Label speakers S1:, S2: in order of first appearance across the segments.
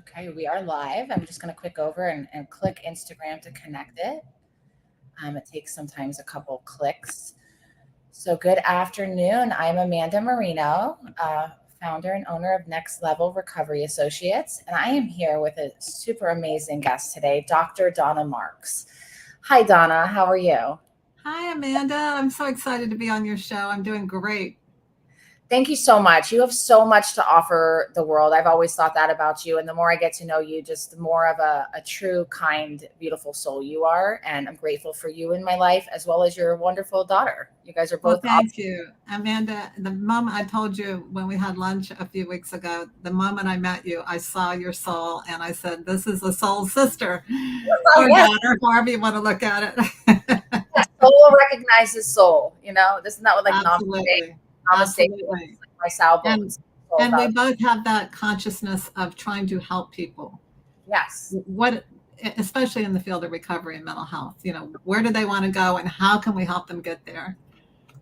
S1: Okay, we are live. I'm just going to click over and click Instagram to connect it. It takes sometimes a couple clicks. So good afternoon. I'm Amanda Marino, founder and owner of Next Level Recovery Associates, and I am here with a super amazing guest today, Dr. Donna Marks. Hi, Donna. How are you?
S2: Hi, Amanda. I'm so excited to be on your show. I'm doing great.
S1: Thank you so much. You have so much to offer the world. I've always thought that about you. And the more I get to know you, just the more of a true, kind, beautiful soul you are. And I'm grateful for you in my life, as well as your wonderful daughter. You guys are
S2: Well,
S1: both awesome.
S2: thank you, Amanda. The moment I told you when we had lunch a few weeks ago, the moment I met you, I saw your soul and I said, this is a soul sister
S1: Oh,
S2: or
S1: yes.
S2: daughter, however you want to look at it.
S1: Yes, soul recognizes soul. Isn't that what
S2: Absolutely.
S1: namaste,
S2: Absolutely.
S1: like my salvo?
S2: And we both have that consciousness of trying to help people.
S1: Yes.
S2: Especially in the field of recovery and mental health, where do they want to go and how can we help them get there?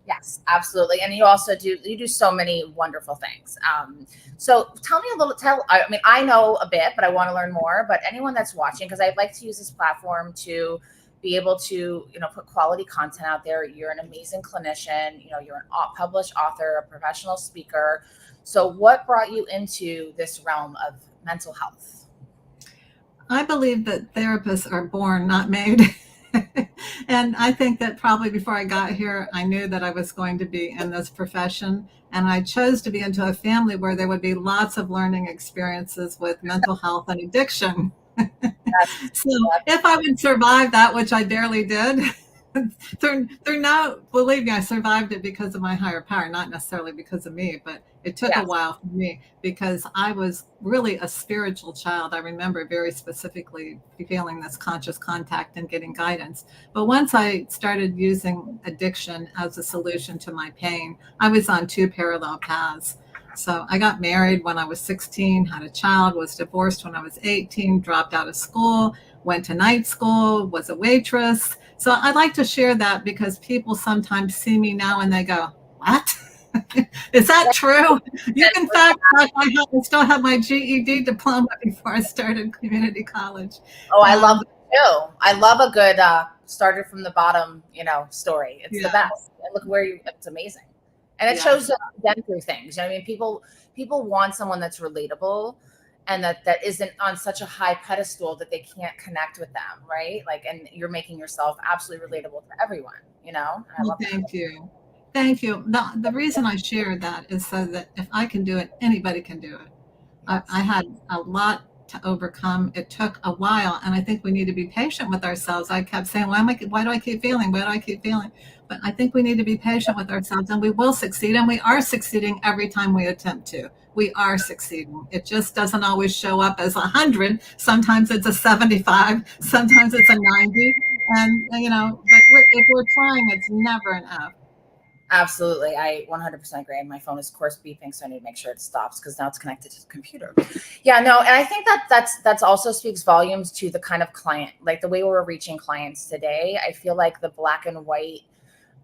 S1: Yes, absolutely. And you do so many wonderful things. So tell me a little, I know a bit, but I want to learn more, but anyone that's watching, because I'd like to use this platform to be able to, put quality content out there. You're an amazing clinician, you're an published author, a professional speaker. So what brought you into this realm of mental health?
S2: I believe that therapists are born, not made. And I think that probably before I got here, I knew that I was going to be in this profession. And I chose to be into a family where there would be lots of learning experiences with mental health and addiction. So if I would survive that, which I barely did, believe me, I survived it because of my higher power, not necessarily because of me, but it took a while for me because I was really a spiritual child. I remember very specifically feeling this conscious contact and getting guidance. But once I started using addiction as a solution to my pain, I was on two parallel paths. So I got married when I was 16, had a child, was divorced when I was 18, dropped out of school, went to night school, was a waitress. So I'd like to share that because people sometimes see me now and they go, what? Is that true? You can fact check. I still have my GED diploma before I started community college.
S1: Oh, I love it too. I love a good started from the bottom, story. It's the best. And look it's amazing. And it shows that you've been through things. People want someone that's relatable and that isn't on such a high pedestal that they can't connect with them, right? And you're making yourself absolutely relatable to everyone,
S2: Well, thank you. Thank you. The reason I share that is so that if I can do it, anybody can do it. I had a lot to overcome. It took a while, and I think we need to be patient with ourselves. I kept saying, why do I keep failing? Why do I keep failing? But I think we need to be patient with ourselves, and we will succeed, and we are succeeding every time we attempt to. We are succeeding. It just doesn't always show up as 100. Sometimes it's a 75. Sometimes it's a 90. And, but if we're trying, it's never enough.
S1: Absolutely. I 100% agree. My phone is, of course, beeping, so I need to make sure it stops because now it's connected to the computer. Yeah, no, and I think that's also speaks volumes to the kind of client, like the way we're reaching clients today. I feel like the black and white,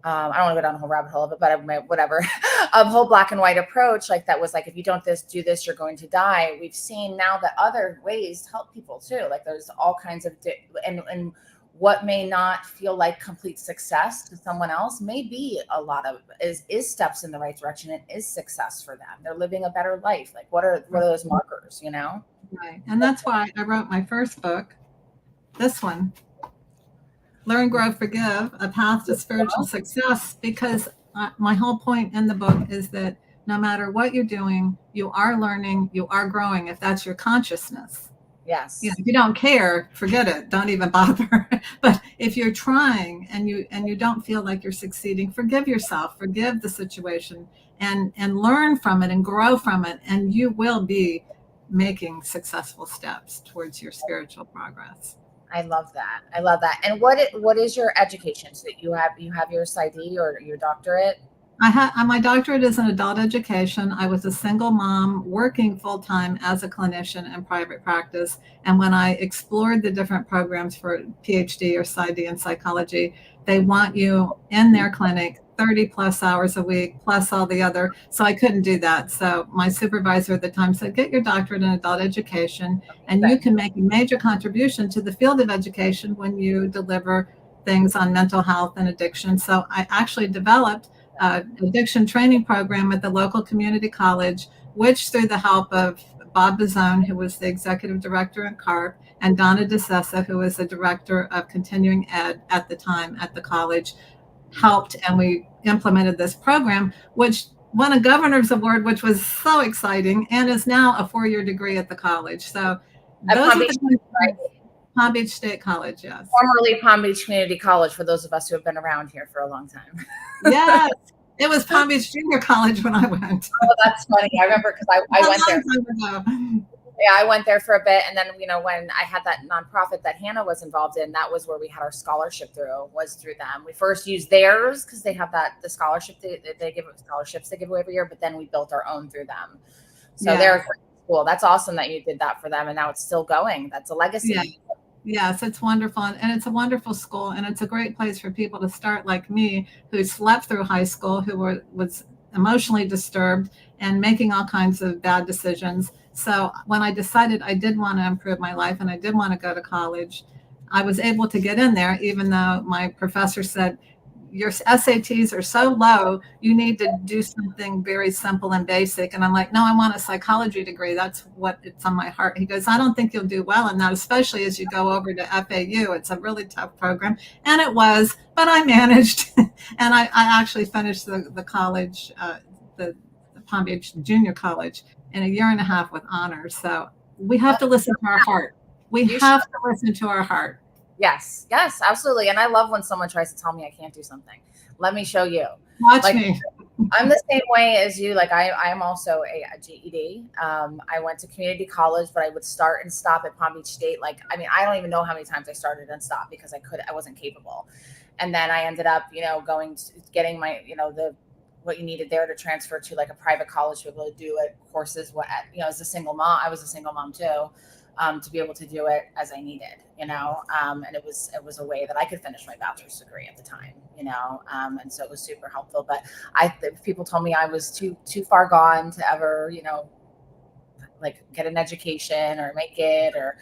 S1: I don't want to go down the whole rabbit hole of it, but whatever, a whole black and white approach, like that was like, if you don't do this, you're going to die. We've seen now that other ways help people too. Like there's all kinds of, and what may not feel like complete success to someone else may be a lot of is steps in the right direction. It is success for them. They're living a better life. Like what are those markers,
S2: Right. And that's why I wrote my first book, this one, Learn, Grow, Forgive, A Path to Spiritual Success, because my whole point in the book is that no matter what you're doing, you are learning, you are growing, if that's your consciousness.
S1: Yes.
S2: If you don't care, forget it. Don't even bother. But if you're trying and you don't feel like you're succeeding, forgive yourself, forgive the situation, and learn from it and grow from it, and you will be making successful steps towards your spiritual progress.
S1: I love that. I love that. And what is your education? So that you have your PsyD or your doctorate?
S2: My doctorate is in adult education. I was a single mom working full-time as a clinician in private practice. And when I explored the different programs for PhD or PsyD in psychology, they want you in their clinic 30 plus hours a week, plus all the other. So I couldn't do that. So my supervisor at the time said, get your doctorate in adult education, and you can make a major contribution to the field of education when you deliver things on mental health and addiction. So I actually developed an addiction training program at the local community college, which through the help of Bob Bazone, who was the executive director at CARP, and Donna DeSessa, who was the director of continuing ed at the time at the college, helped, and we implemented this program, which won a governor's award, which was so exciting, and is now a 4-year degree at the college. So those are the Palm Beach State College, yes.
S1: Formerly Palm Beach Community College, for those of us who have been around here for a long time.
S2: Yes. It was Palm Beach Junior College when I went.
S1: Oh, that's funny. I remember because I went there. Yeah, I went there for a bit. And then, when I had that nonprofit that Hannah was involved in, that was where we had our scholarship was through them. We first used theirs because they have the scholarship, they give scholarships they give away every year, but then we built our own through them. So they're cool. That's awesome that you did that for them. And now it's still going. That's a legacy.
S2: Yeah. Yes, it's wonderful. And it's a wonderful school. And it's a great place for people to start, like me, who slept through high school, who was emotionally disturbed and making all kinds of bad decisions. So when I decided I did want to improve my life and I did want to go to college, I was able to get in there, even though my professor said, your SATs are so low, you need to do something very simple and basic. And I'm like, no, I want a psychology degree. That's what it's on my heart. He goes, I don't think you'll do well in that, especially as you go over to FAU. It's a really tough program. And it was, but I managed. And I actually finished the college, the Palm Beach Junior College in 1.5 years with honors. So we have to listen to our heart. We have to listen to our heart.
S1: Yes, absolutely. And I love when someone tries to tell me I can't do something. Let me show you.
S2: Watch me.
S1: I'm the same way as you. Like I'm also a GED. I went to community college, but I would start and stop at Palm Beach State. I don't even know how many times I started and stopped because I wasn't capable. And then I ended up, getting my, what you needed there to transfer to like a private college to be able to do it, courses, as a single mom. I was a single mom too. To be able to do it as I needed, and it was a way that I could finish my bachelor's degree at the time, and so it was super helpful. But people told me I was too far gone to ever, like get an education or make it, or,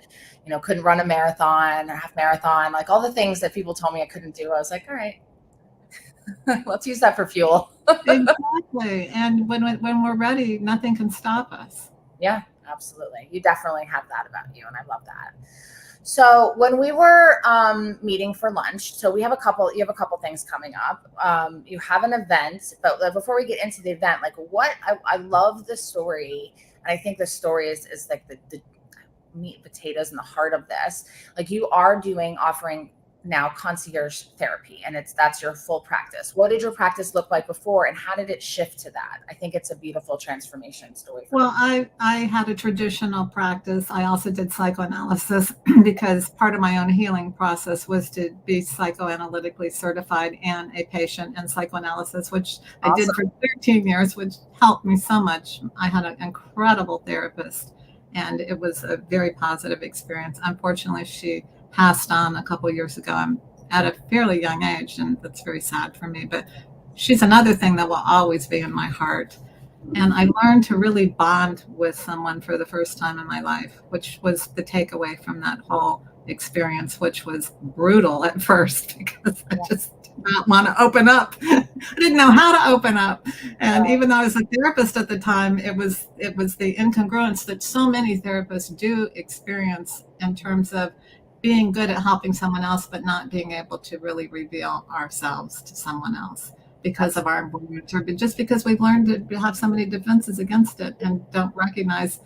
S1: couldn't run a marathon or half marathon, like all the things that people told me I couldn't do. I was like, all right, let's use that for fuel.
S2: Exactly. And when we're ready, nothing can stop us.
S1: Yeah. Absolutely. You definitely have that about you. And I love that. So when we were meeting for lunch, so you have a couple things coming up. You have an event, but before we get into the event, I love the story. And I think the story is like the meat and potatoes and the heart of this. Like you are offering now concierge therapy, and that's your full practice. What did your practice look like before, and how did it shift to that? I think it's a beautiful transformation story.
S2: Well, I had a traditional practice. I also did psychoanalysis because part of my own healing process was to be psychoanalytically certified and a patient in psychoanalysis, which awesome. I did for 13 years, which helped me so much. I had an incredible therapist, and it was a very positive experience. Unfortunately, she passed on a couple of years ago. I'm at a fairly young age, and that's very sad for me, but she's another thing that will always be in my heart. And I learned to really bond with someone for the first time in my life, which was the takeaway from that whole experience, which was brutal at first because I just did not want to open up. I didn't know how to open up. And even though I was a therapist at the time, it was the incongruence that so many therapists do experience in terms of being good at helping someone else, but not being able to really reveal ourselves to someone else because of our environment, or just because we've learned to have so many defenses against it and don't recognize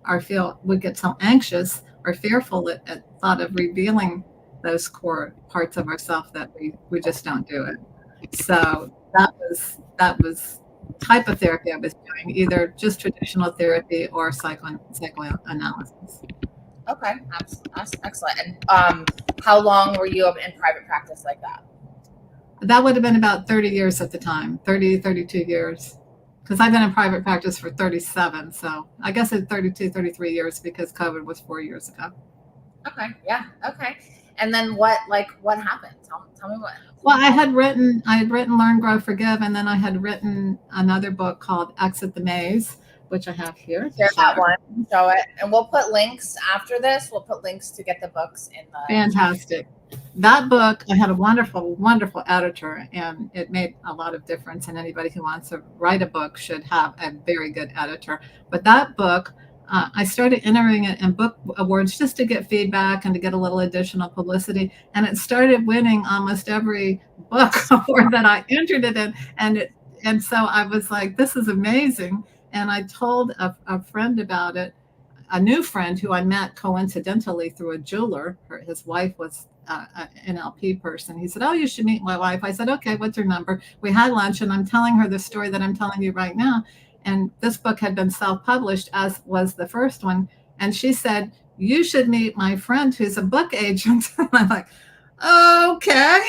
S2: or feel we get so anxious or fearful at thought of revealing those core parts of ourselves that we just don't do it. So that was type of therapy I was doing, either just traditional therapy or psychoanalysis.
S1: Okay, that's excellent. And how long were you in private practice like that?
S2: That would have been about 30 years at the time, 32 years. Because I've been in private practice for 37. So I guess it's 33 years because COVID was 4 years ago.
S1: Okay, yeah, okay. And then what happened? Tell me what.
S2: Well, I had written Learn, Grow, Forgive, and then I had written another book called Exit the Maze, which I have here.
S1: Share that one, show it, and we'll put links after this. We'll put links to get the books in the.
S2: Fantastic. That book, I had a wonderful, wonderful editor, and it made a lot of difference. And anybody who wants to write a book should have a very good editor. But that book, I started entering it in book awards just to get feedback and to get a little additional publicity. And it started winning almost every book award that I entered it in. And so I was like, this is amazing. And I told a friend about it, a new friend who I met coincidentally through a jeweler. His wife was an NLP person. He said, oh, you should meet my wife. I said, okay, what's her number? We had lunch, and I'm telling her the story that I'm telling you right now. And this book had been self-published, as was the first one. And she said, you should meet my friend who's a book agent. And I'm like, okay.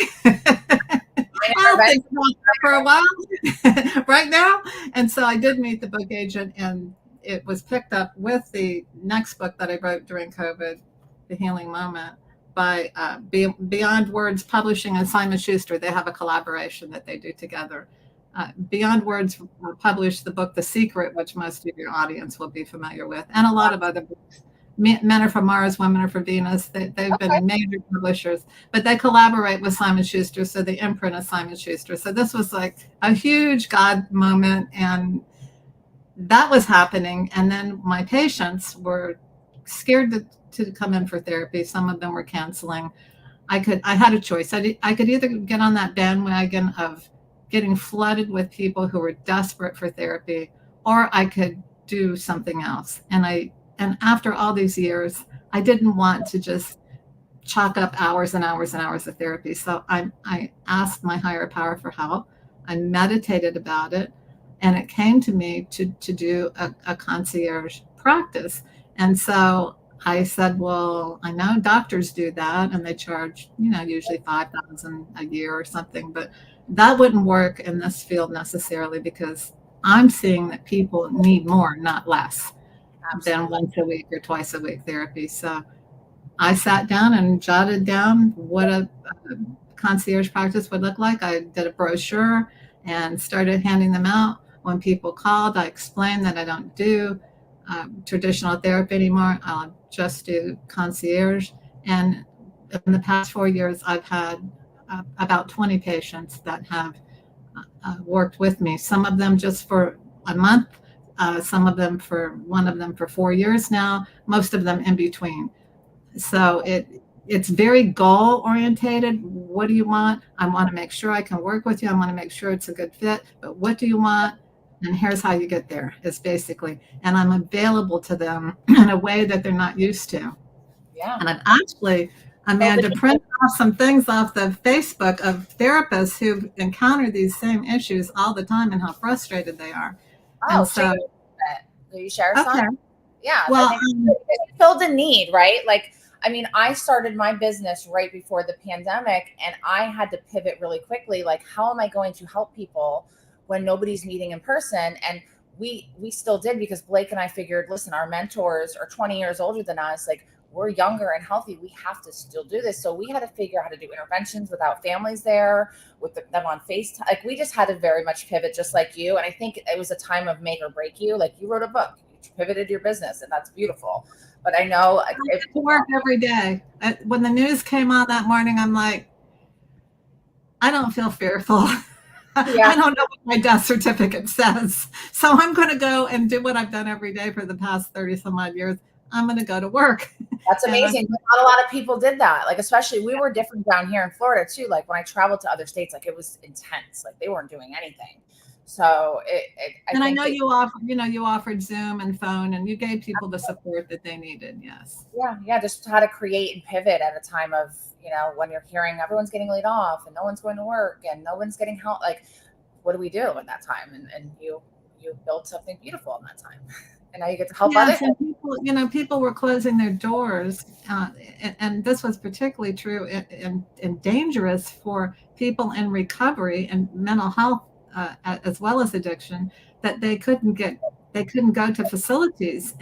S2: I'll think about that for a while right now. And so I did meet the book agent, and it was picked up with the next book that I wrote during COVID, The Healing Moment, by Beyond Words Publishing and Simon Schuster. They have a collaboration that they do together. Beyond Words published the book The Secret, which most of your audience will be familiar with, and a lot of other books. Men Are from Mars, Women Are from Venus. They've been major publishers, but they collaborate with Simon Schuster, so the imprint is Simon Schuster. So this was like a huge God moment, and that was happening. And then my patients were scared to come in for therapy. Some of them were canceling. I had a choice. I could either get on that bandwagon of getting flooded with people who were desperate for therapy, or I could do something else. And after all these years, I didn't want to just chalk up hours and hours and hours of therapy. So I asked my higher power for help. I meditated about it, and it came to me to do a concierge practice. And so I said, well, I know doctors do that, and they charge, usually $5,000 a year or something, but that wouldn't work in this field necessarily, because I'm seeing that people need more, not less. Than once a week or twice a week therapy. So I sat down and jotted down what a concierge practice would look like. I did a brochure and started handing them out. When people called, I explained that I don't do traditional therapy anymore. I'll just do concierge. And in the past 4 years, I've had about 20 patients that have worked with me. Some of them just for a month, some of them one of them for 4 years now, most of them in between. So it's very goal orientated. What do you want? I want to make sure I can work with you. I want to make sure it's a good fit, but what do you want? And here's how you get there, is basically, and I'm available to them in a way that they're not used to.
S1: Yeah.
S2: And I've actually, Amanda, print off some things off the Facebook of therapists who encounter these same issues all the time and how frustrated they are.
S1: Oh, so you share some?
S2: Okay.
S1: Yeah.
S2: Well,
S1: it filled a need, right? Like, I mean, I started my business right before the pandemic, and I had to pivot really quickly. Like, how am I going to help people when nobody's meeting in person? And we still did, because Blake and I figured, listen, our mentors are 20 years older than us. Like, we're younger and healthy. We have to still do this. So we had to figure out how to do interventions without families there, with them on FaceTime. Like, we just had to very much pivot, just like you. And I think it was a time of make or break you. Like, you wrote a book, you pivoted your business, and that's beautiful. But I know
S2: I get to work every day. When the news came out that morning, I'm like, I don't feel fearful. Yeah. I don't know what my death certificate says. So I'm going to go and do what I've done every day for the past 30 some odd years. I'm going to go to work.
S1: That's amazing. Not a lot of people did that. Like, especially, we were different down here in Florida too. Like, when I traveled to other states, like, it was intense. Like, they weren't doing anything. So I know
S2: you offered Zoom and phone, and you gave people the support that they needed. Yes.
S1: Yeah. Just how to create and pivot at a time of, when you're hearing everyone's getting laid off and no one's going to work and no one's getting help. Like, what do we do at that time? And you built something beautiful in that time. And now you get to help others.
S2: And people were closing their doors, and this was particularly true and dangerous for people in recovery and mental health, as well as addiction, that they couldn't get They couldn't go to facilities,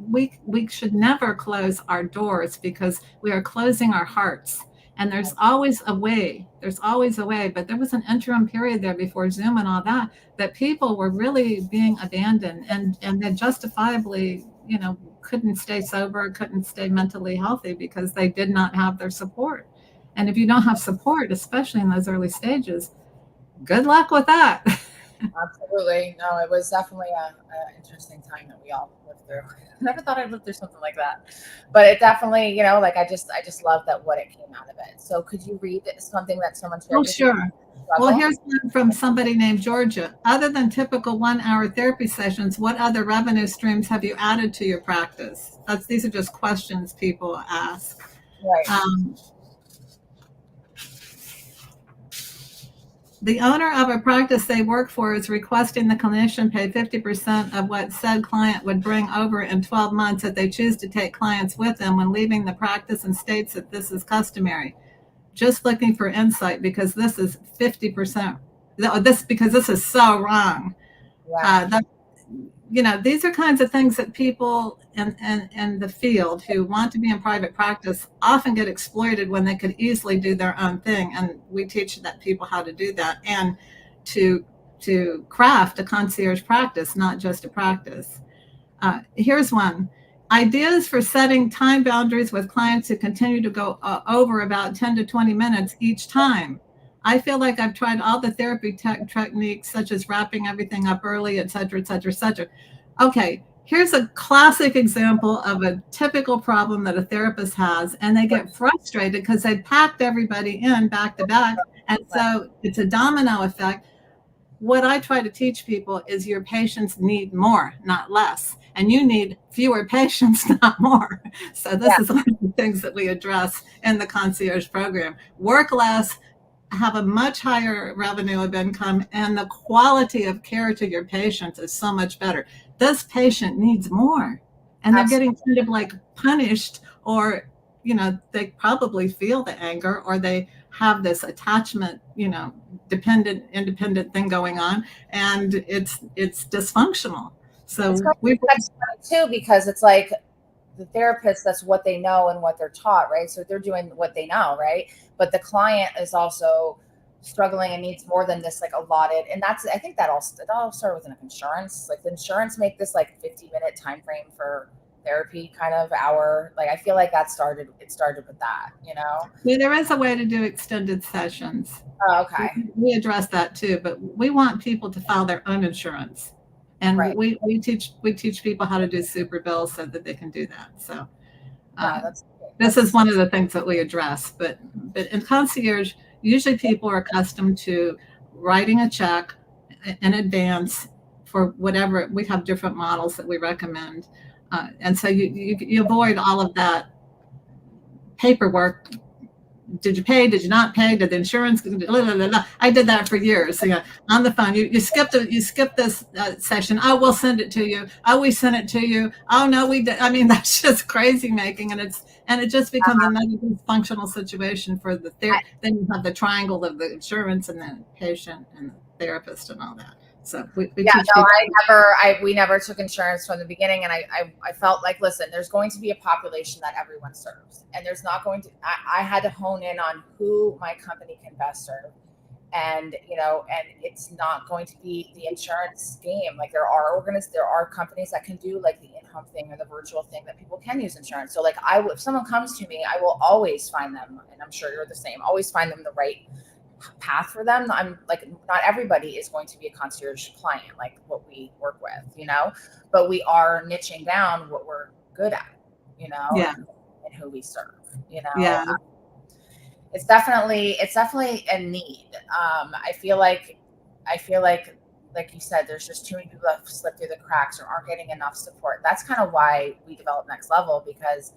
S2: we should never close our doors, because we are closing our hearts. And there's always a way. There's always a way. But there was an interim period there before Zoom and all that, that people were really being abandoned, and they justifiably, couldn't stay sober, couldn't stay mentally healthy, because they did not have their support. And if you don't have support, especially in those early stages, good luck with that.
S1: Absolutely. No, it was definitely a interesting time that we all lived through. I never thought I'd live through something like that, but it definitely, like I just love that what it came out of it. So could you read something that someone shared?
S2: Oh, sure. Well, here's one from somebody named Georgia. Other than typical 1-hour therapy sessions, what other revenue streams have you added to your practice? These are just questions people ask.
S1: Right.
S2: The owner of a practice they work for is requesting the clinician pay 50% of what said client would bring over in 12 months if they choose to take clients with them when leaving the practice, and states that this is customary. Just looking for insight, because this is 50%. Because this is so wrong.
S1: Yeah.
S2: These are kinds of things that people in the field who want to be in private practice often get exploited when they could easily do their own thing. And we teach that people how to do that, and to craft a concierge practice, not just a practice. Here's one. Ideas for setting time boundaries with clients who continue to go over about 10 to 20 minutes each time. I feel like I've tried all the therapy techniques, such as wrapping everything up early, et cetera, et cetera, et cetera. Okay, here's a classic example of a typical problem that a therapist has, and they get frustrated because they packed everybody in back to back, and so it's a domino effect. What I try to teach people is your patients need more, not less. And you need fewer patients, not more. So this is one of the things that we address in the concierge program. Work less, have a much higher revenue of income, and the quality of care to your patients is so much better. This patient needs more, and they're getting kind of like punished, or they probably feel the anger, or they have this attachment, dependent, independent thing going on, and it's dysfunctional. So
S1: that's funny too, because it's like the therapist, that's what they know and what they're taught, right? So they're doing what they know, right? But the client is also struggling and needs more than this, like allotted. And I think it all started with an insurance. Like the insurance make this like 50-minute time frame for therapy kind of hour. Like I feel like it started with that,
S2: Yeah, there is a way to do extended sessions.
S1: Oh, okay.
S2: We address that too, but we want people to file their own insurance. And we teach people how to do super bills so that they can do that. So this is one of the things that we address. But in concierge, usually people are accustomed to writing a check in advance for whatever. We have different models that we recommend. And so you avoid all of that paperwork. Did you pay? Did you not pay? Did the insurance? I did that for years. So on the phone, you skip this session. Oh, we'll send it to you. Oh, we sent it to you. Oh no, we did. I mean, that's just crazy making, and it just becomes another dysfunctional situation for the therapist. Then you have the triangle of the insurance and the patient and the therapist and all that. So we
S1: never took insurance from the beginning, and I felt like, listen, there's going to be a population that everyone serves, and there's not going to. I had to hone in on who my company can best serve, and and it's not going to be the insurance game. Like there are companies that can do like the in-home thing or the virtual thing that people can use insurance. So like if someone comes to me, I will always find them, and I'm sure you're the same. Always find them the right path for them. I'm like, not everybody is going to be a concierge client like what we work with, but we are niching down what we're good at, and who we serve, it's definitely a need. I feel like you said, there's just too many people that slip through the cracks or aren't getting enough support. That's kind of why we developed Next Level, because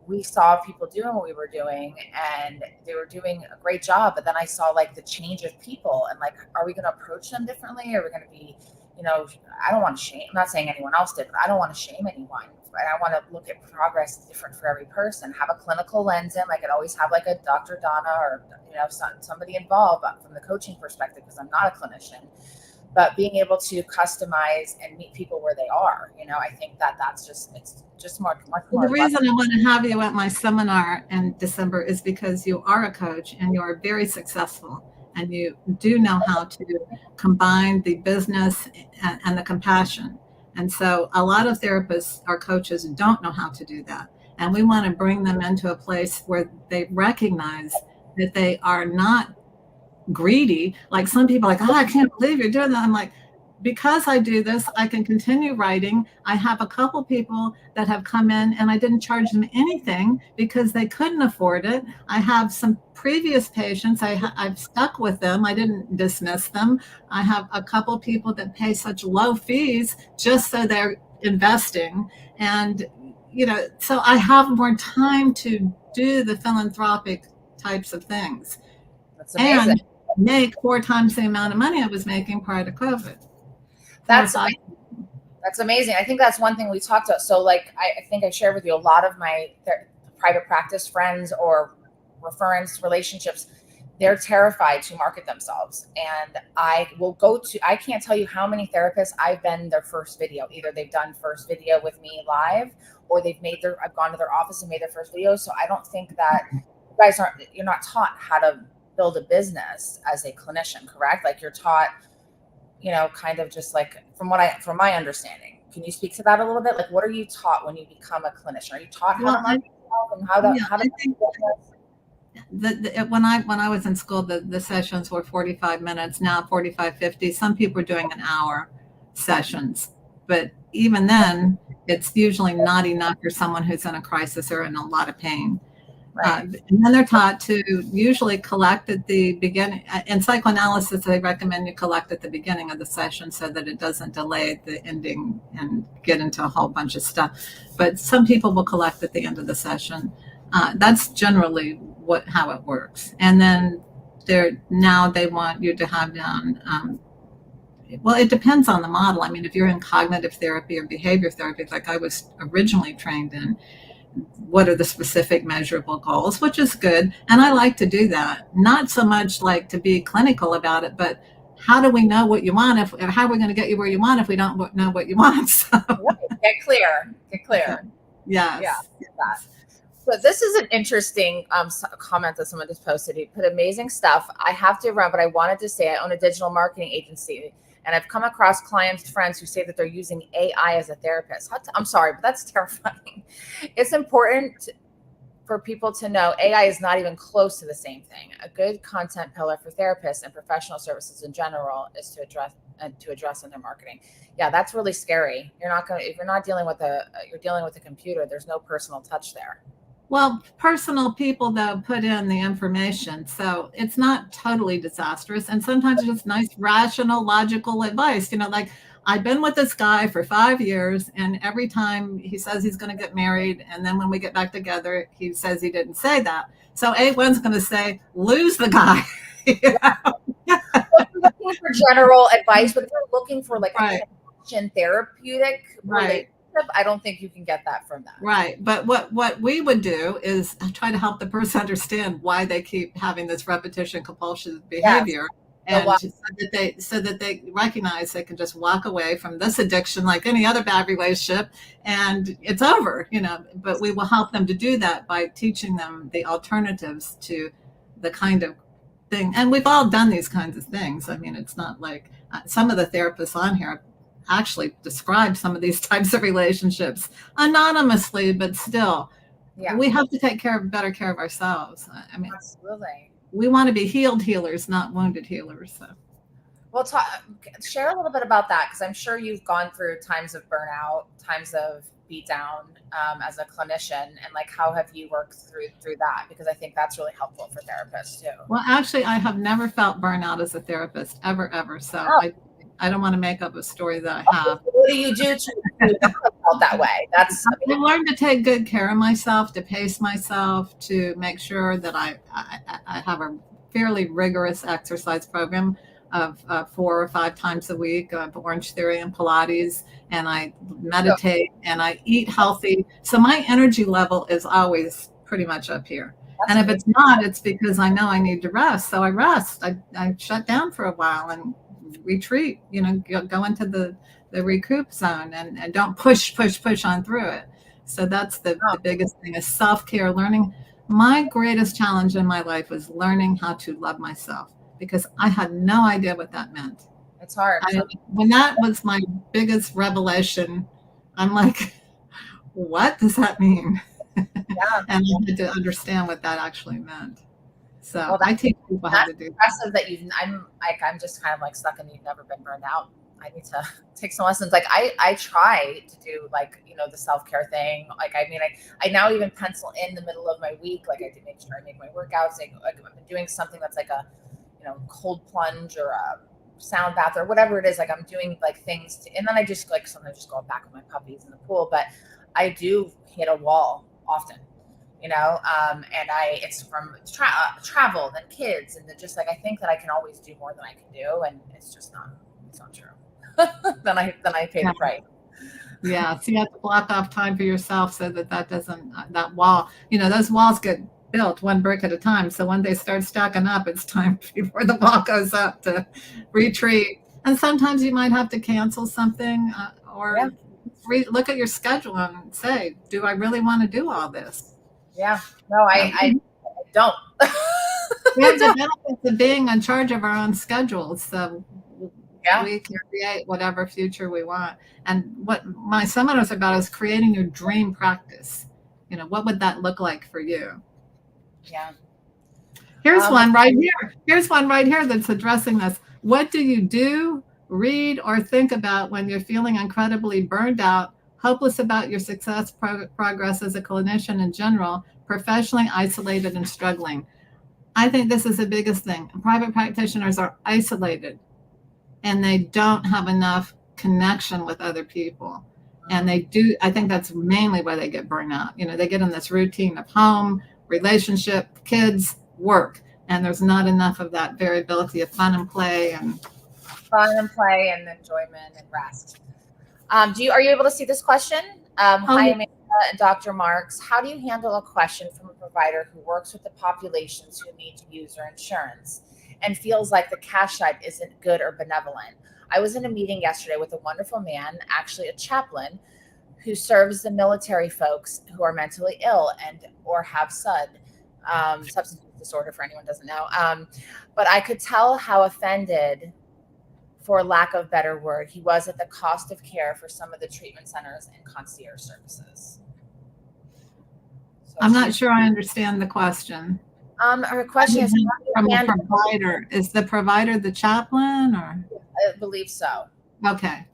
S1: we saw people doing what we were doing and they were doing a great job. But then I saw like the change of people, and like, are we going to approach them differently? Are we going to be, I don't want to shame. I'm not saying anyone else did, but I don't want to shame anyone. Right? I want to look at progress different for every person, have a clinical lens in, like I'd always have like a Dr. Donna or, somebody involved from the coaching perspective, because I'm not a clinician. but being able to customize and meet people where they are, I think that's it's just much more.
S2: The reason I want to have you at my seminar in December is because you are a coach and you are very successful, and you do know how to combine the business and the compassion. And so a lot of therapists or coaches don't know how to do that. And we want to bring them into a place where they recognize that they are not greedy. Like some people are like, oh, I can't believe you're doing that. I'm like, because I do this, I can continue writing. I have a couple people that have come in and I didn't charge them anything because they couldn't afford it. I have some previous patients, I've stuck with them. I didn't dismiss them. I have a couple people that pay such low fees just so they're investing. And, so I have more time to do the philanthropic types of things.
S1: That's amazing.
S2: And make 4 times the amount of money I was making prior to COVID.
S1: That's amazing. I think that's one thing we talked about. So I think I shared with you a lot of my private practice friends or reference relationships, they're terrified to market themselves. And I can't tell you how many therapists I've been their first video. Either they've done first video with me live, or I've gone to their office and made their first video. So I don't think that you guys you're not taught how to build a business as a clinician, correct? Like you're taught, kind of just from my understanding. Can you speak to that a little bit? Like, what are you taught when you become a clinician? Are you taught how to market yourself and how to
S2: when I was in school, the sessions were 45 minutes, now 45, 50. Some people are doing an hour sessions, but even then, it's usually not enough for someone who's in a crisis or in a lot of pain. Right. And then they're taught to usually collect at the beginning. In psychoanalysis, they recommend you collect at the beginning of the session so that it doesn't delay the ending and get into a whole bunch of stuff. But some people will collect at the end of the session. That's generally how it works. And then now they want you to have down. Well, it depends on the model. I mean, if you're in cognitive therapy or behavior therapy, like I was originally trained in, what are the specific measurable goals, which is good. And I like to do that. Not so much like to be clinical about it, but how do we know what you want? How are we going to get you where you want if we don't know what you want? So.
S1: Get clear.
S2: Yes.
S1: Yeah. So this is an interesting comment that someone just posted. He put amazing stuff. I have to run, but I wanted to say I own a digital marketing agency. And I've come across clients, friends who say that they're using AI as a therapist. I'm sorry, but that's terrifying. It's important for people to know AI is not even close to the same thing. A good content pillar for therapists and professional services in general is to address in their marketing. Yeah, that's really scary. If you're not dealing with you're dealing with a computer, there's no personal touch there.
S2: Well, personal people, though, put in the information. So it's not totally disastrous. And sometimes it's just nice, rational, logical advice. Like I've been with this guy for 5 years, and every time he says he's going to get married, and then when we get back together, he says he didn't say that. So A1's going to say, lose the guy.
S1: Well, if you're looking for general advice, but if you're looking for a connection therapeutic relationship, I don't think you can get that from that. Right.
S2: But what we would do is try to help the person understand why they keep having this repetition compulsive behavior. Yes. And so that they recognize they can just walk away from this addiction like any other bad relationship and it's over, but we will help them to do that by teaching them the alternatives to the kind of thing. And we've all done these kinds of things. I mean, it's not like some of the therapists on here actually describe some of these types of relationships anonymously, but still, we have to take better care of ourselves. I mean,
S1: absolutely.
S2: We want to be healed healers, not wounded healers. So.
S1: Well, share a little bit about that, because I'm sure you've gone through times of burnout, times of beat down as a clinician, and how have you worked through that? Because I think that's really helpful for therapists too.
S2: Well, actually, I have never felt burnout as a therapist, ever. So I don't want to make up a story that I have.
S1: What do you do to feel that way?
S2: I learned to take good care of myself, to pace myself, to make sure that I have a fairly rigorous exercise program of 4 or 5 times a week of Orange Theory and Pilates, and I meditate and I eat healthy. So my energy level is always pretty much up here. And if it's not, it's because I know I need to rest. So I rest. I shut down for a while and retreat, go into the recoup zone and don't push on through it. So that's the biggest thing is self-care, learning. My greatest challenge in my life was learning how to love myself, because I had no idea what that meant.
S1: It's hard.
S2: When that was my biggest revelation, I'm like, what does that mean?
S1: Yeah.
S2: And I had to understand what that actually meant. So I teach people how to do that.
S1: Impressive that I'm just kind of like stuck and you've never been burned out. I need to take some lessons. Like I try to do like, the self-care thing. Like, I mean, I now even pencil in the middle of my week. Like I do make sure I make my workouts. Like I've been doing something that's like a, cold plunge or a sound bath or whatever it is. Like I'm doing like things and then I just like sometimes just go back with my puppies in the pool, but I do hit a wall often, and it's from travel, then kids, and then just like I think that I can always do more than I can do, and it's not true. then I pay the price.
S2: Yeah, so you have to block off time for yourself so that doesn't that wall. Those walls get built one brick at a time. So when they start stacking up, it's time before the wall goes up to retreat. And sometimes you might have to cancel something or look at your schedule and say, do I really want to do all this?
S1: Yeah, no, I don't.
S2: We have the benefits of being in charge of our own schedules. So we can create whatever future we want. And what my seminars are about is creating your dream practice. What would that look like for you?
S1: Yeah.
S2: Here's one right here. Here's one right here that's addressing this. What do you do, read, or think about when you're feeling incredibly burned out, hopeless about your success, progress as a clinician in general, professionally isolated and struggling? I think this is the biggest thing. Private practitioners are isolated and they don't have enough connection with other people. And I think that's mainly why they get burned out. They get in this routine of home, relationship, kids, work, and there's not enough of that variability of fun and play and
S1: enjoyment and rest. Are you able to see this question? Hi, Amanda and Dr. Marks. How do you handle a question from a provider who works with the populations who need to use their insurance and feels like the cash side isn't good or benevolent? I was in a meeting yesterday with a wonderful man, actually a chaplain, who serves the military folks who are mentally ill or have SUD, substance use disorder, for anyone who doesn't know. But I could tell how offended, for lack of a better word, he was at the cost of care for some of the treatment centers and concierge services. So
S2: I'm not sure I understand the question.
S1: Her question is
S2: from a provider. Is the provider the chaplain or?
S1: I believe so.
S2: Okay.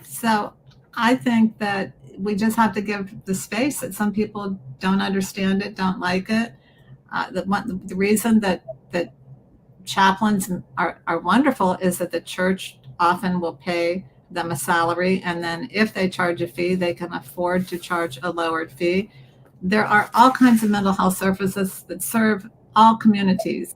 S2: So I think that we just have to give the space that some people don't understand it, don't like it. The reason that chaplains are wonderful is that the church often will pay them a salary, and then if they charge a fee, they can afford to charge a lowered fee. There are all kinds of mental health services that serve all communities.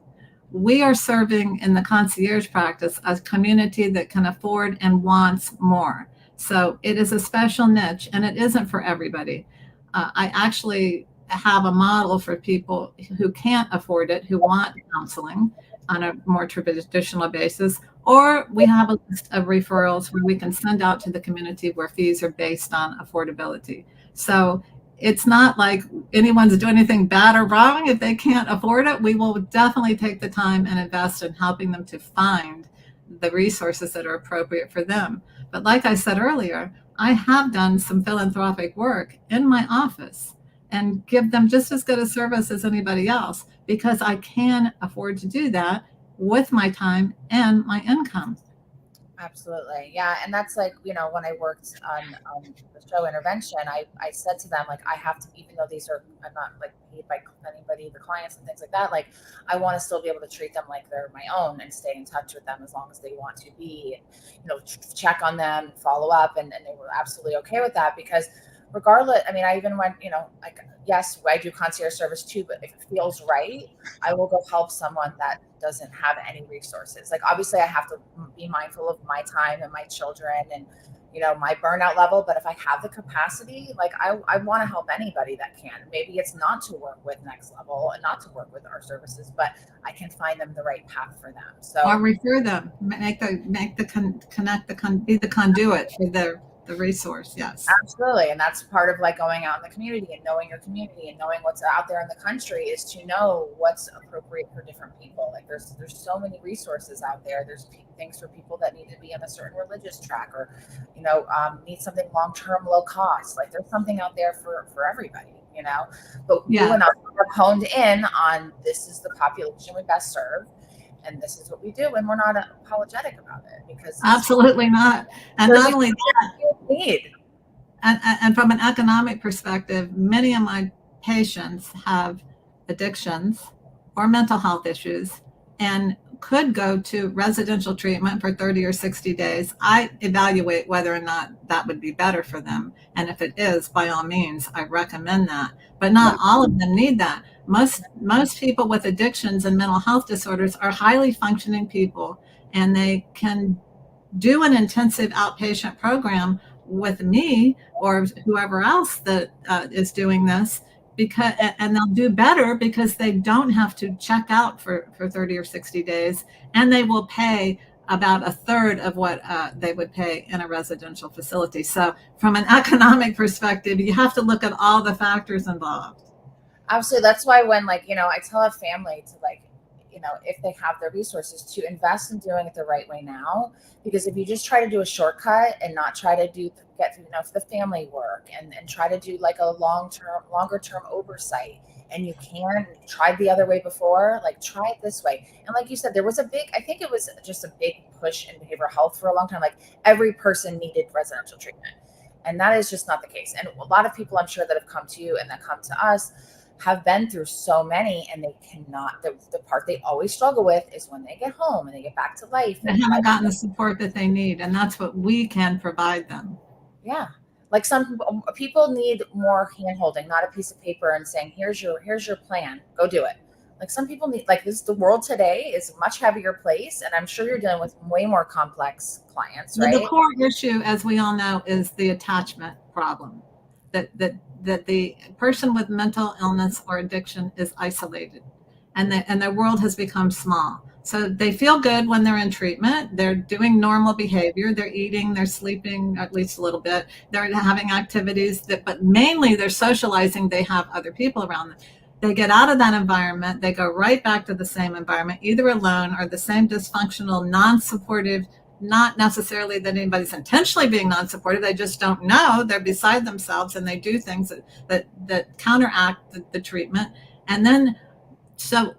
S2: We are serving in the concierge practice a community that can afford and wants more. So it is a special niche, and it isn't for everybody. I actually have a model for people who can't afford it, who want counseling on a more traditional basis, or we have a list of referrals where we can send out to the community where fees are based on affordability. So it's not like anyone's doing anything bad or wrong if they can't afford it. We will definitely take the time and invest in helping them to find the resources that are appropriate for them. But like I said earlier, I have done some philanthropic work in my office and give them just as good a service as anybody else, because I can afford to do that with my time and my income.
S1: Absolutely. Yeah. And that's like, when I worked on the show Intervention, I said to them, like, I have to, even though I'm not like paid by anybody, the clients and things like that, like, I want to still be able to treat them like they're my own and stay in touch with them as long as they want to be, check on them, follow up. And they were absolutely okay with that, because regardless, I mean, I even went, like, yes, I do concierge service too, but if it feels right, I will go help someone that doesn't have any resources. Like, obviously I have to be mindful of my time and my children and, my burnout level, but if I have the capacity, like I want to help anybody that can. Maybe it's not to work with Next Level and not to work with our services, but I can find them the right path for them. So
S2: or refer them, be the conduit for the resource. Yes,
S1: absolutely. And that's part of like going out in the community and knowing your community and knowing what's out there in the country, is to know what's appropriate for different people. Like there's so many resources out there. There's things for people that need to be on a certain religious track, or need something long-term, low cost. Like there's something out there for everybody, but you and I have honed in on, this is the population we best serve, and this is what we do, and we're not apologetic about it, because
S2: absolutely not. And not only that,
S1: need.
S2: And from an economic perspective, many of my patients have addictions or mental health issues and could go to residential treatment for 30 or 60 days. I evaluate whether or not that would be better for them. And if it is, by all means, I recommend that. But not all of them need that. Most people with addictions and mental health disorders are highly functioning people, and they can do an intensive outpatient program with me or whoever else that is doing this, and they'll do better because they don't have to check out for 30 or 60 days, and they will pay about a third of what they would pay in a residential facility. So from an economic perspective, you have to look at all the factors involved.
S1: Absolutely. That's why when I tell a family to if they have the resources, to invest in doing it the right way now, because if you just try to do a shortcut and not try to get through the family work and try to do like a longer term oversight, and you can try the other way before, like try it this way. And like you said, there was I think it was just a big push in behavioral health for a long time. Like every person needed residential treatment, and that is just not the case. And a lot of people, I'm sure, that have come to you and that come to us have been through so many, and they cannot, the part they always struggle with is when they get home and they get back to life.
S2: They haven't gotten the support that they need, and that's what we can provide them.
S1: Yeah. Like some people need more hand holding, not a piece of paper and saying, here's your plan, go do it. Like some people need, like the world today is a much heavier place, and I'm sure you're dealing with way more complex clients, right?
S2: The core issue, as we all know, is the attachment problem. That the person with mental illness or addiction is isolated, and their world has become small. So they feel good when they're in treatment. They're doing normal behavior. They're eating, they're sleeping at least a little bit. They're having activities but mainly they're socializing. They have other people around them. They get out of that environment. They go right back to the same environment, either alone or the same dysfunctional, non-supportive. Not necessarily that anybody's intentionally being non-supportive. They just don't know. They're beside themselves, and they do things that counteract the treatment. And then, so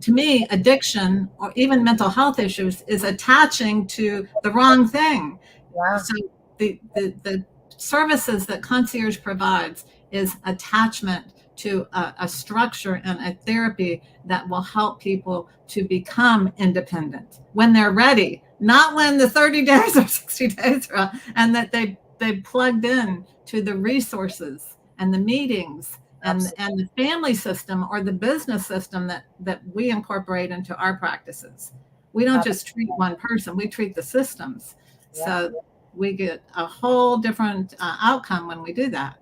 S2: to me, addiction or even mental health issues is attaching to the wrong thing.
S1: Yeah.
S2: So the services that Concierge provides is attachment to a structure and a therapy that will help people to become independent when they're ready, not when the 30 days or 60 days are, and that they plugged in to the resources and the meetings and the family system or the business system that we incorporate into our practices. We don't just treat one person, we treat the systems. Yeah. So we get a whole different outcome when we do that.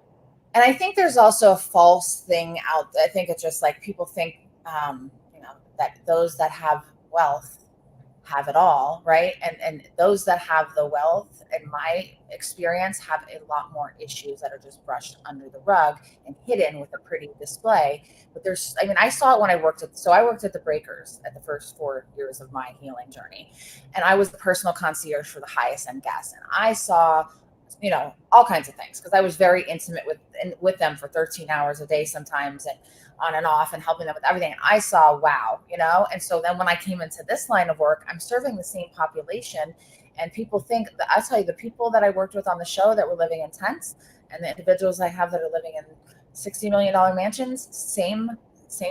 S1: And I think there's also a false thing out there. I think it's just like people think, that those that have wealth have it all, right? And those that have the wealth, in my experience, have a lot more issues that are just brushed under the rug and hidden with a pretty display. But I saw it when I worked at the Breakers at the first 4 years of my healing journey. And I was the personal concierge for the highest end guests. And I saw all kinds of things, because I was very intimate with them for 13 hours a day sometimes, and on and off, and helping them with everything. And I saw, wow, and so then when I came into this line of work, I'm serving the same population, and people think that, I'll tell you, the people that I worked with on the show that were living in tents, and the individuals I have that are living in $60 million mansions, same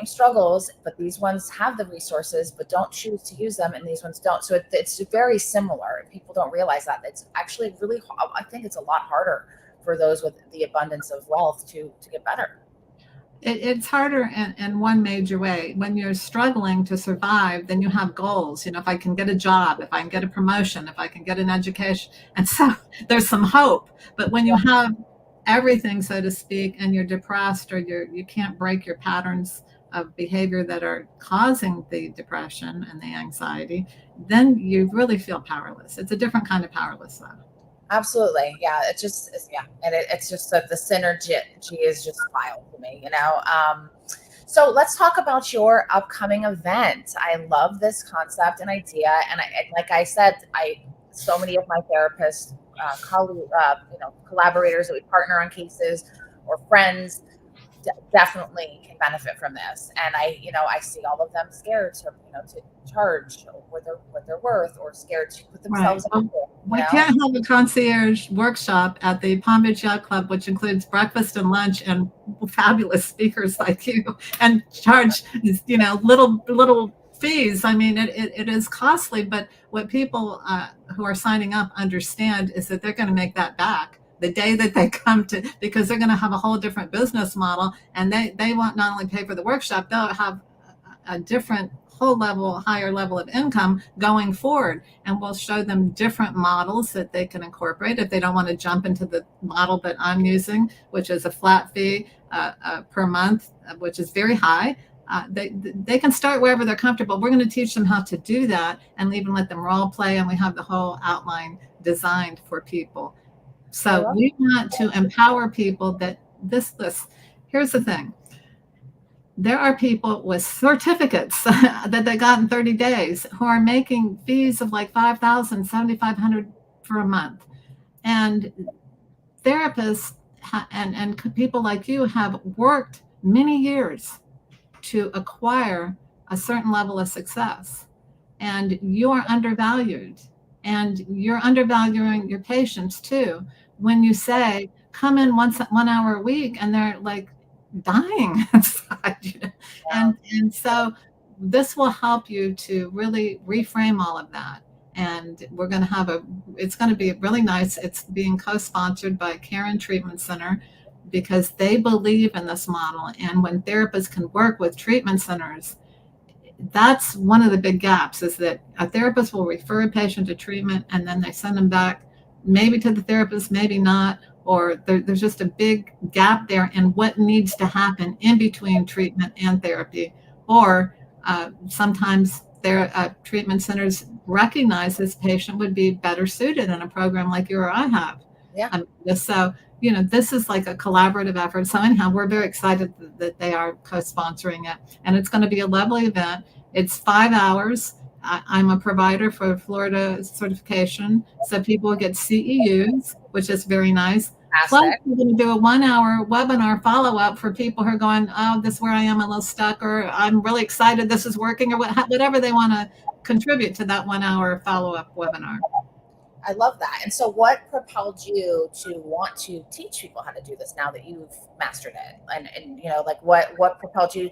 S1: struggles, but these ones have the resources but don't choose to use them, and these ones don't. So it's very similar, and people don't realize that. It's actually really, I think it's a lot harder for those with the abundance of wealth to get better.
S2: It's harder in one major way. When you're struggling to survive, then you have goals. You know, if I can get a job, if I can get a promotion, if I can get an education. And so there's some hope. But when you have everything, so to speak, and you're depressed or you can't break your patterns of behavior that are causing the depression and the anxiety, then you really feel powerless. It's a different kind of powerless, though.
S1: Absolutely. Yeah. It's just, yeah. And it's just that the synergy is just wild to me, you know? So let's talk about your upcoming event. I love this concept and idea. And like I said, so many of my therapists, collaborators that we partner on cases or friends definitely can benefit from this. And I see all of them scared to charge what they're worth, or scared to put
S2: Right.
S1: themselves out there.
S2: We can't have a concierge workshop at the Palm Beach Yacht Club, which includes breakfast and lunch and fabulous speakers like you, and charge, little fees. I mean, it is costly, but what people who are signing up understand is that they're going to make that back the day that they come to, because they're going to have a whole different business model, and they won't not only pay for the workshop, they'll have a different higher level of income going forward. And we'll show them different models that they can incorporate if they don't want to jump into the model that I'm using, which is a flat fee per month, which is very high. They can start wherever they're comfortable. We're going to teach them how to do that and even let them role play. And we have the whole outline designed for people. So we want to empower people that here's the thing. There are people with certificates that they got in 30 days who are making fees of like $5,000, $7,500 for a month. And therapists and people like you have worked many years to acquire a certain level of success. And you are undervalued. And you're undervaluing your patients too when you say, come in 1 hour a week, and they're like dying inside, and so this will help you to really reframe all of that. And we're going to have it's going to be really nice. It's being co-sponsored by Karen Treatment Center, because they believe in this model. And when therapists can work with treatment centers, that's one of the big gaps, is that a therapist will refer a patient to treatment and then they send them back, maybe to the therapist, maybe not, or there's just a big gap there in what needs to happen in between treatment and therapy. Or sometimes their treatment centers recognize this patient would be better suited in a program like you or I have.
S1: Yeah.
S2: So, this is like a collaborative effort. So anyhow, we're very excited that they are co-sponsoring it. And it's going to be a lovely event. It's 5 hours. I'm a provider for Florida certification. So people get CEUs, which is very nice. Plus, we're going to do a 1 hour webinar follow-up for people who are going, oh, this is where I am, a little stuck, or I'm really excited this is working, or whatever they want to contribute to that 1 hour follow-up webinar.
S1: I love that. And so what propelled you to want to teach people how to do this now that you've mastered it? And what propelled you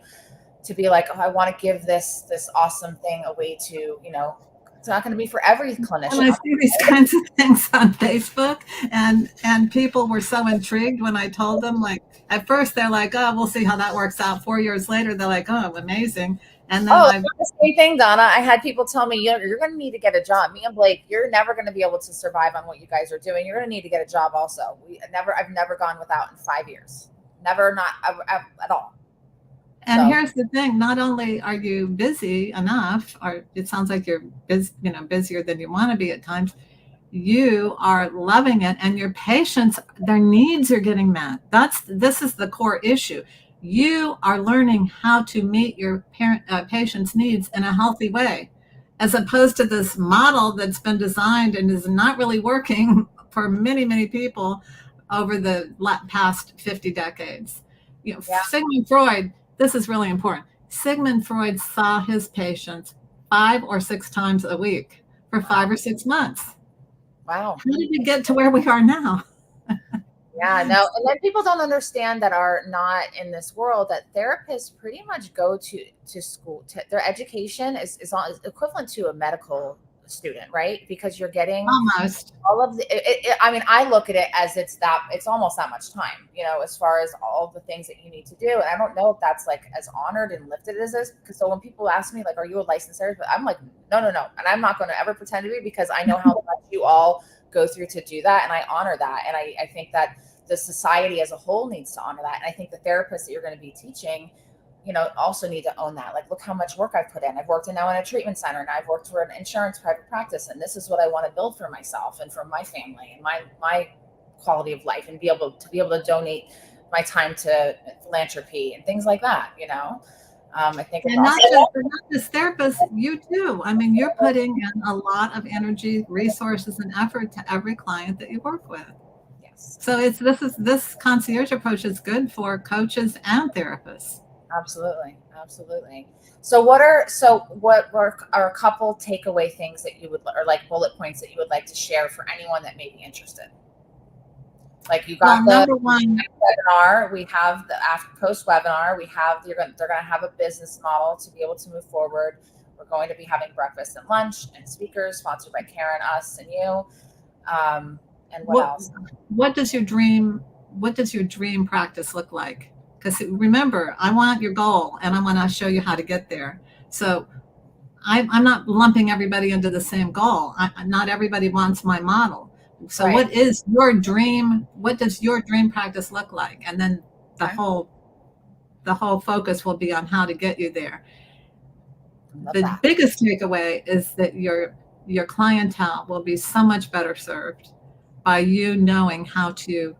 S1: to be like, oh, I want to give this awesome thing away to, it's not going to be for every clinician.
S2: And I see these kinds of things on Facebook, and people were so intrigued when I told them, like, at first they're like, oh, we'll see how that works out. 4 years later, they're like, oh, amazing. And then
S1: the same thing, Donna. I had people tell me, you're going to need to get a job. Me and Blake, you're never going to be able to survive on what you guys are doing. You're going to need to get a job also. I've never gone without in 5 years. Never, not at all.
S2: And here's the thing: not only are you busy enough, or it sounds like you're busier than you want to be at times, you are loving it, and your patients, their needs are getting met. This is the core issue. You are learning how to meet your patient's needs in a healthy way, as opposed to this model that's been designed and is not really working for many, many people over the past 50 decades. Sigmund Freud, this is really important. Sigmund Freud saw his patients 5 or 6 times a week for 5 or 6 months.
S1: Wow.
S2: How did we get to where we are now?
S1: Yeah, no. And then people don't understand that are not in this world, that therapists pretty much go to school. Their education is equivalent to a medical student, right? Because you're getting
S2: Almost.
S1: all of the, I mean, I look at it as it's almost that much time, as far as all the things that you need to do. And I don't know if that's like as honored and lifted as this. Because so when people ask me like, are you a licensed therapist? I'm like, no. And I'm not going to ever pretend to be, because I know how much you all go through to do that. And I honor that. And I think that the society as a whole needs to honor that. And I think the therapists that you're going to be teaching, also need to own that. Like, look how much work I've put in. I've worked now in a treatment center, and I've worked for an insurance private practice. And this is what I want to build for myself and for my family and my quality of life, and be able to donate my time to philanthropy and things like that. I think
S2: and not just therapists, you too. I mean, you're putting in a lot of energy, resources, and effort to every client that you work with.
S1: Yes.
S2: So this concierge approach is good for coaches and therapists.
S1: Absolutely. So what are a couple takeaway things that you would, or like bullet points that you would like to share for anyone that may be interested? Like, you got
S2: number one
S1: webinar, we have the post webinar, they're going to have a business model to be able to move forward. We're going to be having breakfast and lunch and speakers sponsored by Karen, us, and you. And what else?
S2: What does your dream practice look like? Because remember, I want your goal, and I want to show you how to get there. So I'm not lumping everybody into the same goal. Not everybody wants my model. So What is your dream? What does your dream practice look like? And then the whole focus will be on how to get you there. The biggest takeaway is that your clientele will be so much better served by you knowing how to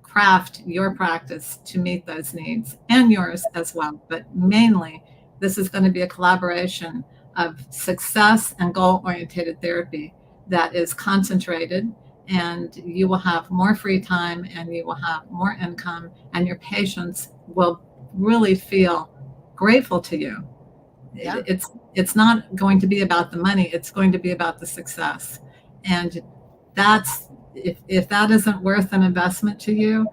S2: craft your practice to meet those needs, and yours as well. But mainly, this is going to be a collaboration of success and goal-oriented therapy that is concentrated, and you will have more free time, and you will have more income, and your patients will really feel grateful to you. Yeah. It's not going to be about the money, it's going to be about the success. And that's, if that isn't worth an investment to you,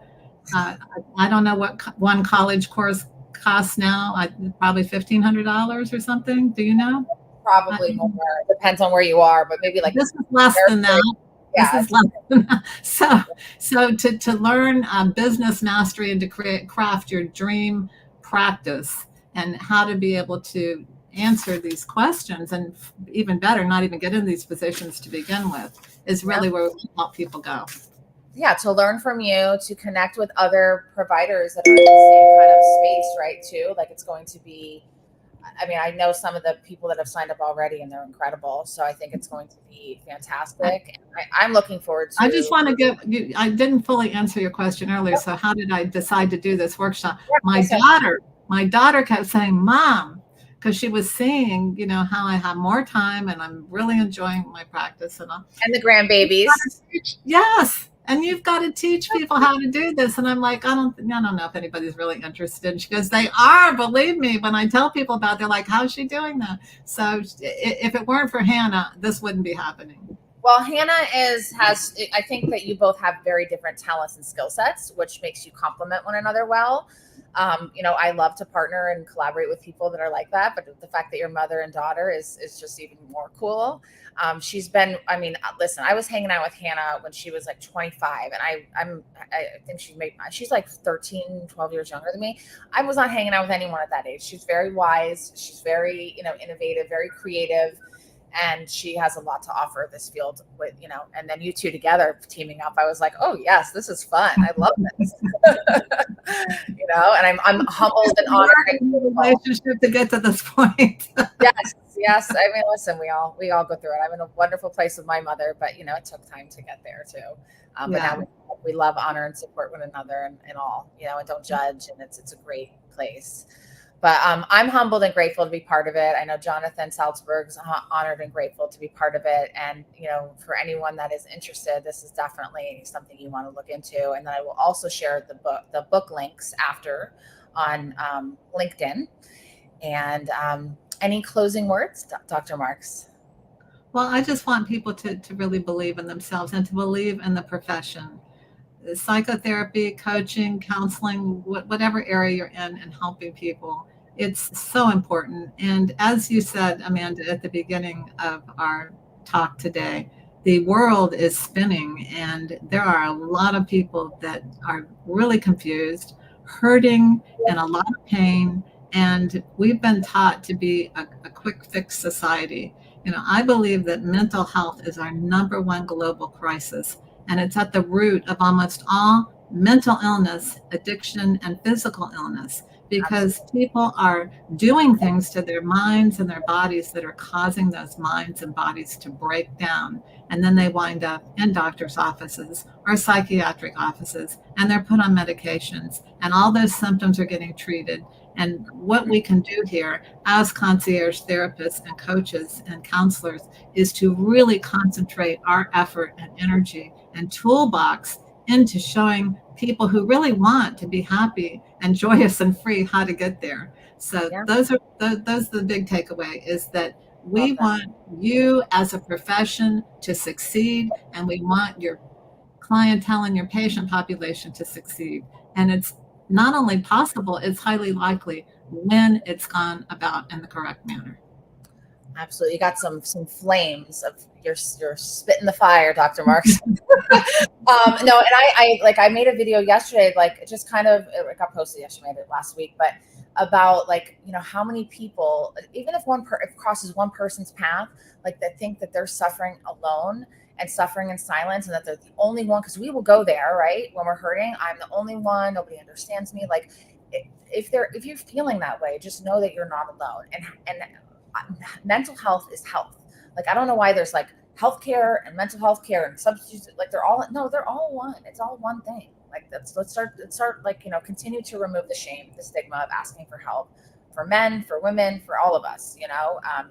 S2: I don't know what one college course costs now. Probably $1,500 or something. Do you know?
S1: Probably more. It depends on where you are, but maybe like
S2: this is less than that. Yeah, this is less than that. So to learn business mastery and to craft your dream practice, and how to be able to answer these questions, and even better, not even get in these positions to begin with, is really where we help people go.
S1: Yeah, to learn from you, to connect with other providers that are in the same kind of space, right, too. Like, it's going to be, I mean, I know some of the people that have signed up already, and they're incredible. So I think it's going to be fantastic. And I'm looking forward to.
S2: I just want to give you, I didn't fully answer your question earlier. So how did I decide to do this workshop? My daughter kept saying, Mom, because she was seeing, how I have more time and I'm really enjoying my practice and all.
S1: And the grandbabies.
S2: Yes. And you've got to teach people how to do this. And I'm like, I don't know if anybody's really interested. And she goes, they are, believe me. When I tell people about it, they're like, how's she doing that? So if it weren't for Hannah, this wouldn't be happening.
S1: Well, Hannah I think that you both have very different talents and skill sets, which makes you complement one another well. I love to partner and collaborate with people that are like that, but the fact that you're mother and daughter is just even more cool. Listen, I was hanging out with Hannah when she was like 25, and I think she's like 13, 12 years younger than me. I was not hanging out with anyone at that age. She's very wise. She's very, innovative, very creative. And she has a lot to offer this field with, and then you two together teaming up. I was like, oh yes, this is fun. I love this. And I'm humbled and honored.
S2: Relationship to get to this point.
S1: Yes. I mean, listen, we all go through it. I'm in a wonderful place with my mother, but it took time to get there too. But now we love, honor, and support one another and all, and don't judge. And it's a great place. But I'm humbled and grateful to be part of it. I know Jonathan Salzberg's honored and grateful to be part of it. And, for anyone that is interested, this is definitely something you want to look into. And then I will also share the book links after on LinkedIn. And any closing words, Dr. Marks?
S2: Well, I just want people to really believe in themselves and to believe in the profession. Psychotherapy, coaching, counseling, whatever area you're in, and helping people. It's so important. And as you said, Amanda, at the beginning of our talk today, the world is spinning, and there are a lot of people that are really confused, hurting, and a lot of pain. And we've been taught to be a quick fix society. I believe that mental health is our number one global crisis, and it's at the root of almost all mental illness, addiction, and physical illness, because people are doing things to their minds and their bodies that are causing those minds and bodies to break down. And then they wind up in doctor's offices or psychiatric offices, and they're put on medications, and all those symptoms are getting treated. And what we can do here as concierge therapists and coaches and counselors is to really concentrate our effort and energy and toolbox into showing people who really want to be happy and joyous and free how to get there. So those are the big takeaway, is that we want you as a profession to succeed, and we want your clientele and your patient population to succeed. And it's not only possible, it's highly likely when it's gone about in the correct manner.
S1: Absolutely. You got some flames of your spit in the fire, Dr. Marks. No, and I made a video yesterday, like just kind of, it got posted yesterday, last week, but about how many people, even if if crosses one person's path, like that think that they're suffering alone and suffering in silence, and that they're the only one, because we will go there, right? When we're hurting, I'm the only one, nobody understands me. Like if you're feeling that way, just know that you're not alone. And mental health is health. Like, I don't know why there's like healthcare and mental health care and substitutes. Like they're all one. It's all one thing. Like let's start like, continue to remove the shame, the stigma of asking for help, for men, for women, for all of us.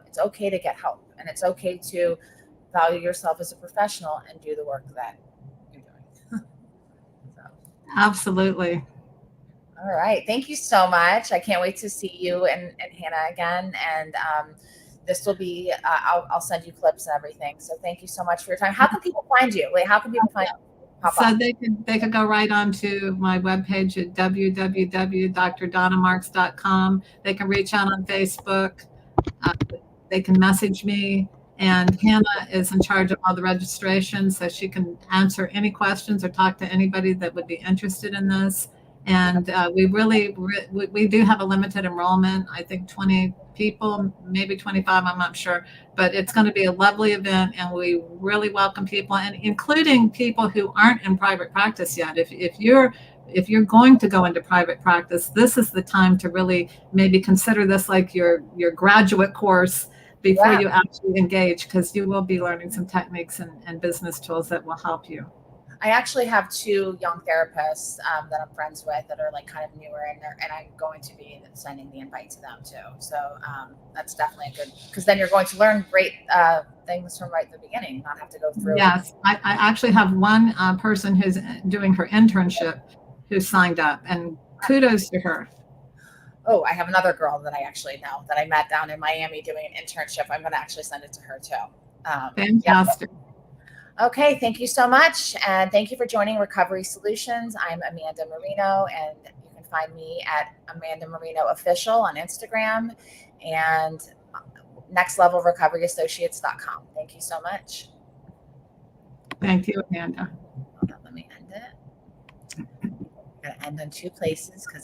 S1: It's okay to get help, and it's okay to value yourself as a professional and do the work that you're doing. So.
S2: Absolutely.
S1: All right. Thank you so much. I can't wait to see you and Hannah again. And this will be, I'll send you clips and everything. So thank you so much for your time. How can people find you? Like, how can people find you?
S2: So they could go right onto my webpage at www.drdonnamarks.com. They can reach out on Facebook. They can message me. And Hannah is in charge of all the registration, so she can answer any questions or talk to anybody that would be interested in this. And we do have a limited enrollment. I think 20 people, maybe 25, I'm not sure, but it's going to be a lovely event, and we really welcome people, and including people who aren't in private practice yet. If you're going to go into private practice, this is the time to really maybe consider this like your graduate course before you actually engage, because you will be learning some techniques and business tools that will help you.
S1: I actually have 2 young therapists that I'm friends with that are like kind of newer, and I'm going to be sending the invite to them too. So that's definitely a good, because then you're going to learn great things from right at the beginning, not have to go through.
S2: Yes, I actually have one person who's doing her internship who signed up, and kudos to her.
S1: Oh, I have another girl that I actually know that I met down in Miami doing an internship. I'm going to actually send it to her too.
S2: Fantastic.
S1: Yeah. Okay, thank you so much. And thank you for joining Recovery Solutions. I'm Amanda Marino, and you can find me at Amanda Marino Official on Instagram and nextlevelrecoverassociates.com. Thank you so much.
S2: Thank you, Amanda.
S1: Hold on, let me end it. I'm going to end on 2 places because